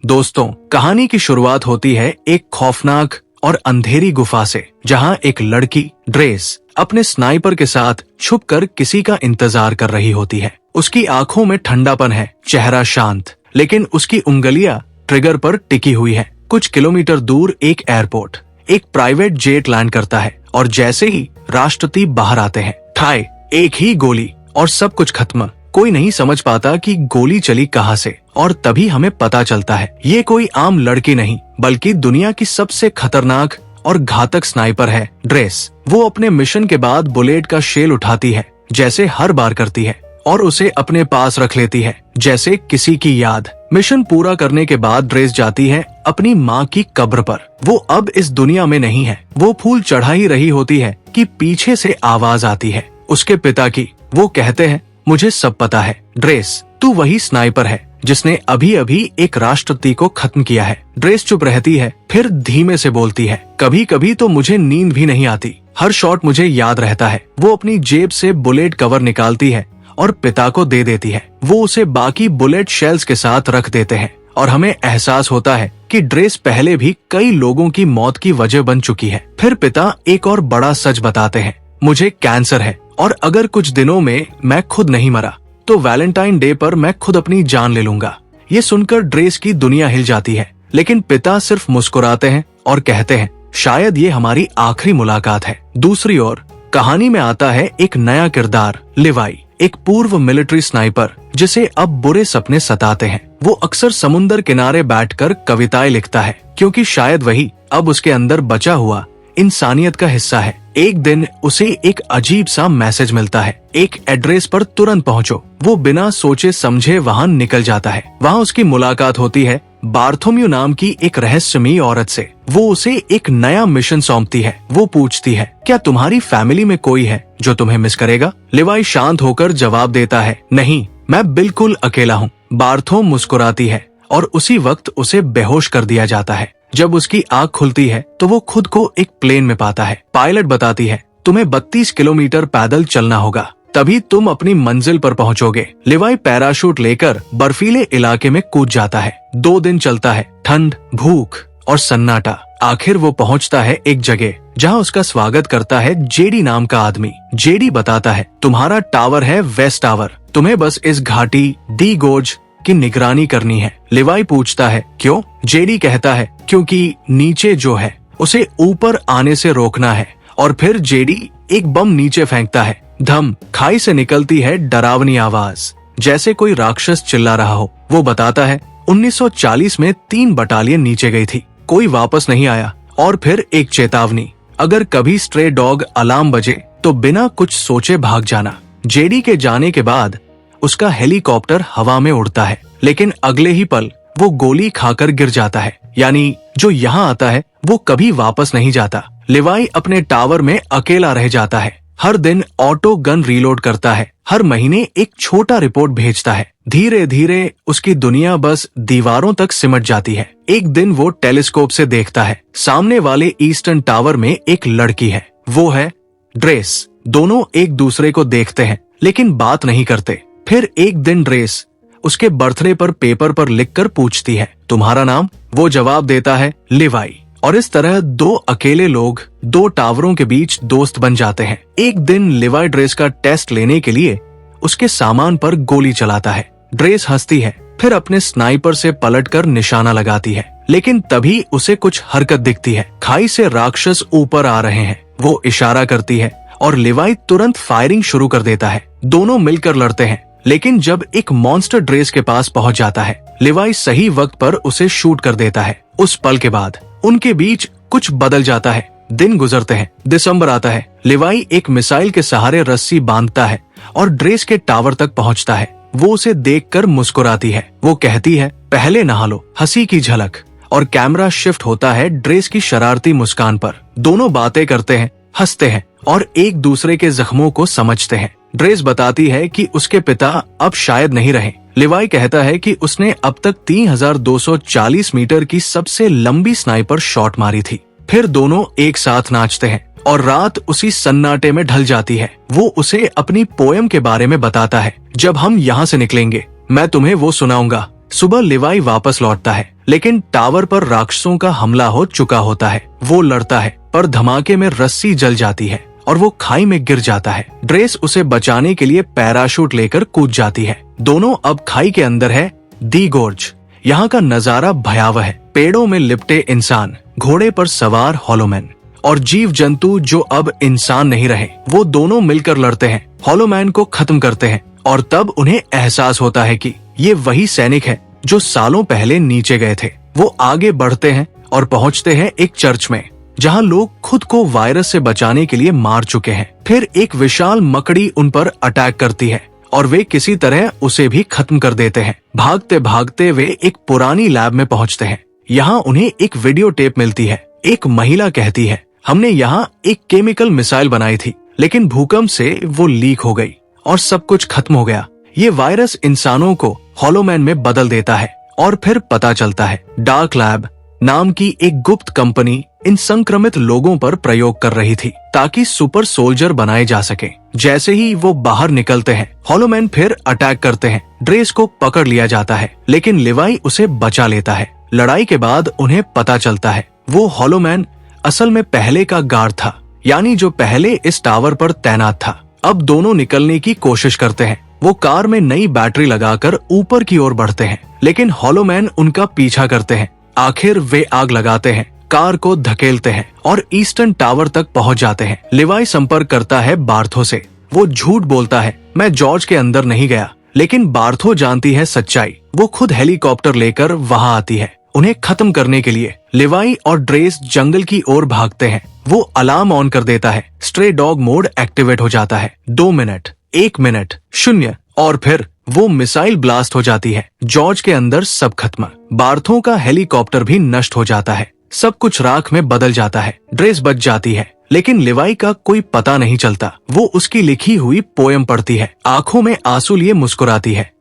दोस्तों, कहानी की शुरुआत होती है एक खौफनाक और अंधेरी गुफा से, जहां एक लड़की ड्रेस अपने स्नाइपर के साथ छुपकर किसी का इंतजार कर रही होती है। उसकी आंखों में ठंडापन है, चेहरा शांत, लेकिन उसकी उंगलियां ट्रिगर पर टिकी हुई है। कुछ किलोमीटर दूर एक एयरपोर्ट, एक प्राइवेट जेट लैंड करता है और जैसे ही राष्ट्रपति बाहर आते हैं, ठाई एक ही गोली और सब कुछ खत्म। कोई नहीं समझ पाता कि गोली चली कहां से, और तभी हमें पता चलता है ये कोई आम लड़की नहीं, बल्कि दुनिया की सबसे खतरनाक और घातक स्नाइपर है ड्रेस। वो अपने मिशन के बाद बुलेट का शेल उठाती है, जैसे हर बार करती है, और उसे अपने पास रख लेती है जैसे किसी की याद। मिशन पूरा करने के बाद ड्रेस जाती है अपनी माँ की कब्र पर। वो अब इस दुनिया में नहीं है। वो फूल चढ़ा ही रही होती है कि पीछे से आवाज आती है उसके पिता की। वो कहते हैं, मुझे सब पता है ड्रेस, तू वही स्नाइपर है जिसने अभी अभी एक राष्ट्रपति को खत्म किया है। ड्रेस चुप रहती है, फिर धीमे से बोलती है, कभी कभी तो मुझे नींद भी नहीं आती, हर शॉट मुझे याद रहता है। वो अपनी जेब से बुलेट कवर निकालती है और पिता को दे देती है। वो उसे बाकी बुलेट शेल्स के साथ रख देते हैं और हमें एहसास होता है कि ड्रेस पहले भी कई लोगों की मौत की वजह बन चुकी है। फिर पिता एक और बड़ा सच बताते हैं, मुझे कैंसर है और अगर कुछ दिनों में मैं खुद नहीं मरा तो वैलेंटाइन डे पर मैं खुद अपनी जान ले लूंगा। ये सुनकर ड्रेस की दुनिया हिल जाती है, लेकिन पिता सिर्फ मुस्कुराते हैं और कहते हैं, शायद ये हमारी आखिरी मुलाकात है। दूसरी ओर कहानी में आता है एक नया किरदार, लिवाई, एक पूर्व मिलिट्री स्नाइपर जिसे अब बुरे सपने सताते हैं। वो अक्सर समुंदर किनारे बैठकर कविताएं लिखता है, क्योंकि शायद वही अब उसके अंदर बचा हुआ इंसानियत का हिस्सा है। एक दिन उसे एक अजीब सा मैसेज मिलता है, एक एड्रेस पर तुरंत पहुंचो। वो बिना सोचे समझे वहां निकल जाता है। वहां उसकी मुलाकात होती है बार्थोम्यू नाम की एक रहस्यमयी औरत से। वो उसे एक नया मिशन सौंपती है। वो पूछती है, क्या तुम्हारी फैमिली में कोई है जो तुम्हें मिस करेगा? लिवाई शांत होकर जवाब देता है, नहीं, मैं बिल्कुल अकेला हूँ। बार्थोम मुस्कुराती है और उसी वक्त उसे बेहोश कर दिया जाता है। जब उसकी आँख खुलती है तो वो खुद को एक प्लेन में पाता है। पायलट बताती है, तुम्हें 32 किलोमीटर पैदल चलना होगा, तभी तुम अपनी मंजिल पर पहुंचोगे। लिवाई पैराशूट लेकर बर्फीले इलाके में कूद जाता है। 2 दिन चलता है, ठंड, भूख और सन्नाटा। आखिर वो पहुंचता है एक जगह जहां उसका स्वागत करता है जेडी नाम का आदमी। जेडी बताता है, तुम्हारा टावर है वेस्ट टावर, तुम्हें बस इस घाटी दी गोर्ज की निगरानी करनी है। लिवाई पूछता है, क्यों? जेडी कहता है, क्योंकि नीचे जो है उसे ऊपर आने से रोकना है। और फिर जेडी एक बम नीचे फेंकता है। धम, खाई से निकलती है डरावनी आवाज, जैसे कोई राक्षस चिल्ला रहा हो। वो बताता है, 1940 में 3 बटालियन नीचे गई थी, कोई वापस नहीं आया। और फिर एक चेतावनी, अगर कभी स्ट्रे डॉग अलार्म बजे तो बिना कुछ सोचे भाग जाना। जेडी के जाने के बाद उसका हेलीकॉप्टर हवा में उड़ता है, लेकिन अगले ही पल वो गोली खाकर गिर जाता है। यानी जो यहाँ आता है वो कभी वापस नहीं जाता। लिवाई अपने टावर में अकेला रह जाता है। हर दिन ऑटो गन रीलोड करता है, हर महीने एक छोटा रिपोर्ट भेजता है। धीरे धीरे उसकी दुनिया बस दीवारों तक सिमट जाती है। एक दिन वो टेलीस्कोप से देखता है, सामने वाले ईस्टर्न टावर में एक लड़की है। वो है ड्रेस। दोनों एक दूसरे को देखते हैं, लेकिन बात नहीं करते। फिर एक दिन ड्रेस उसके बर्थडे पर पेपर पर लिखकर पूछती है, तुम्हारा नाम? वो जवाब देता है, लिवाई। और इस तरह 2 अकेले लोग 2 टावरों के बीच दोस्त बन जाते हैं। एक दिन लिवाई ड्रेस का टेस्ट लेने के लिए उसके सामान पर गोली चलाता है। ड्रेस हंसती है, फिर अपने स्नाइपर से पलटकर निशाना लगाती है, लेकिन तभी उसे कुछ हरकत दिखती है। खाई से राक्षस ऊपर आ रहे हैं। वो इशारा करती है और लिवाई तुरंत फायरिंग शुरू कर देता है। दोनों मिलकर लड़ते हैं, लेकिन जब एक मॉन्स्टर ड्रेस के पास पहुंच जाता है, लिवाई सही वक्त पर उसे शूट कर देता है। उस पल के बाद उनके बीच कुछ बदल जाता है। दिन गुजरते हैं, दिसंबर आता है। लिवाई एक मिसाइल के सहारे रस्सी बांधता है और ड्रेस के टावर तक पहुंचता है। वो उसे देखकर मुस्कुराती है। वो कहती है, पहले नहा लो। हंसी की झलक और कैमरा शिफ्ट होता है ड्रेस की शरारती मुस्कान पर। दोनों बातें करते हैं, हंसते हैं और एक दूसरे के जख्मों को समझते हैं। ड्रेस बताती है कि उसके पिता अब शायद नहीं रहे। लिवाई कहता है कि उसने अब तक 3240 मीटर की सबसे लंबी स्नाइपर शॉट मारी थी। फिर दोनों एक साथ नाचते हैं और रात उसी सन्नाटे में ढल जाती है। वो उसे अपनी पोएम के बारे में बताता है, जब हम यहाँ से निकलेंगे मैं तुम्हें वो सुनाऊंगा सुबह लिवाई वापस लौटता है, लेकिन टावर पर राक्षसों का हमला हो चुका होता है। वो लड़ता है, पर धमाके में रस्सी जल जाती है और वो खाई में गिर जाता है। ड्रेस उसे बचाने के लिए पैराशूट लेकर कूद जाती है। दोनों अब खाई के अंदर है दी गोर्ज। यहाँ का नजारा भयावह है। पेड़ों में लिपटे इंसान, घोड़े पर सवार हॉलोमैन और जीव जंतु जो अब इंसान नहीं रहे, वो दोनों मिलकर लड़ते हैं, हॉलोमैन को खत्म करते हैं। और तब उन्हें एहसास होता है कि ये वही सैनिक है जो सालों पहले नीचे गए थे। वो आगे बढ़ते हैं और पहुंचते हैं एक चर्च में, जहां लोग खुद को वायरस से बचाने के लिए मार चुके हैं। फिर एक विशाल मकड़ी उन पर अटैक करती है और वे किसी तरह उसे भी खत्म कर देते हैं। भागते भागते वे एक पुरानी लैब में पहुंचते हैं। यहाँ उन्हें एक वीडियो टेप मिलती है। एक महिला कहती है, हमने यहाँ एक केमिकल मिसाइल बनाई थी, लेकिन भूकंप से वो लीक हो गई और सब कुछ खत्म हो गया। ये वायरस इंसानों को हॉलोमैन में बदल देता है। और फिर पता चलता है डार्क लैब नाम की एक गुप्त कंपनी इन संक्रमित लोगों पर प्रयोग कर रही थी, ताकि सुपर सोल्जर बनाए जा सके। जैसे ही वो बाहर निकलते हैं, हॉलोमैन फिर अटैक करते हैं। ड्रेस को पकड़ लिया जाता है, लेकिन लिवाई उसे बचा लेता है। लड़ाई के बाद उन्हें पता चलता है वो हॉलोमैन असल में पहले का गार्ड था, यानी जो पहले इस टावर पर तैनात था। अब दोनों निकलने की कोशिश करते हैं। वो कार में नई बैटरी लगाकर ऊपर की ओर बढ़ते हैं, लेकिन हॉलोमैन उनका पीछा करते हैं। आखिर वे आग लगाते हैं, कार को धकेलते हैं और ईस्टर्न टावर तक पहुंच जाते हैं। लिवाई संपर्क करता है बार्थो से। वो झूठ बोलता है, मैं जॉर्ज के अंदर नहीं गया, लेकिन बार्थो जानती है सच्चाई। वो खुद हेलीकॉप्टर लेकर वहां आती है उन्हें खत्म करने के लिए। लिवाई और ड्रेस जंगल की ओर भागते हैं। वो अलार्म ऑन कर देता है। स्ट्रे डॉग मोड एक्टिवेट हो जाता है। 2 मिनट, 1 मिनट, 0 और फिर वो मिसाइल ब्लास्ट हो जाती है। जॉर्ज के अंदर सब खत्म। बार्थो का हेलीकॉप्टर भी नष्ट हो जाता है। सब कुछ राख में बदल जाता है। ड्रेस बच जाती है, लेकिन लिवाई का कोई पता नहीं चलता। वो उसकी लिखी हुई पोयम पढ़ती है, आंखों में आंसू लिए मुस्कुराती है।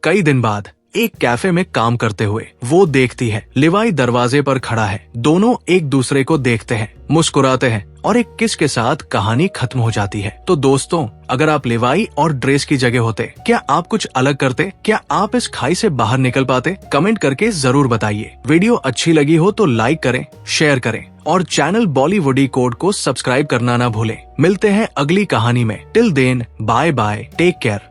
कई दिन बाद एक कैफे में काम करते हुए वो देखती है लिवाई दरवाजे पर खड़ा है। दोनों एक दूसरे को देखते हैं, मुस्कुराते हैं और एक किस के साथ कहानी खत्म हो जाती है। तो दोस्तों, अगर आप लिवाई और ड्रेस की जगह होते, क्या आप कुछ अलग करते? क्या आप इस खाई से बाहर निकल पाते? कमेंट करके जरूर बताइए। वीडियो अच्छी लगी हो तो लाइक करें, शेयर करें और चैनल बॉलीवुडी कोड को सब्सक्राइब करना ना भूलें। मिलते हैं अगली कहानी में। Till then, bye bye, take care.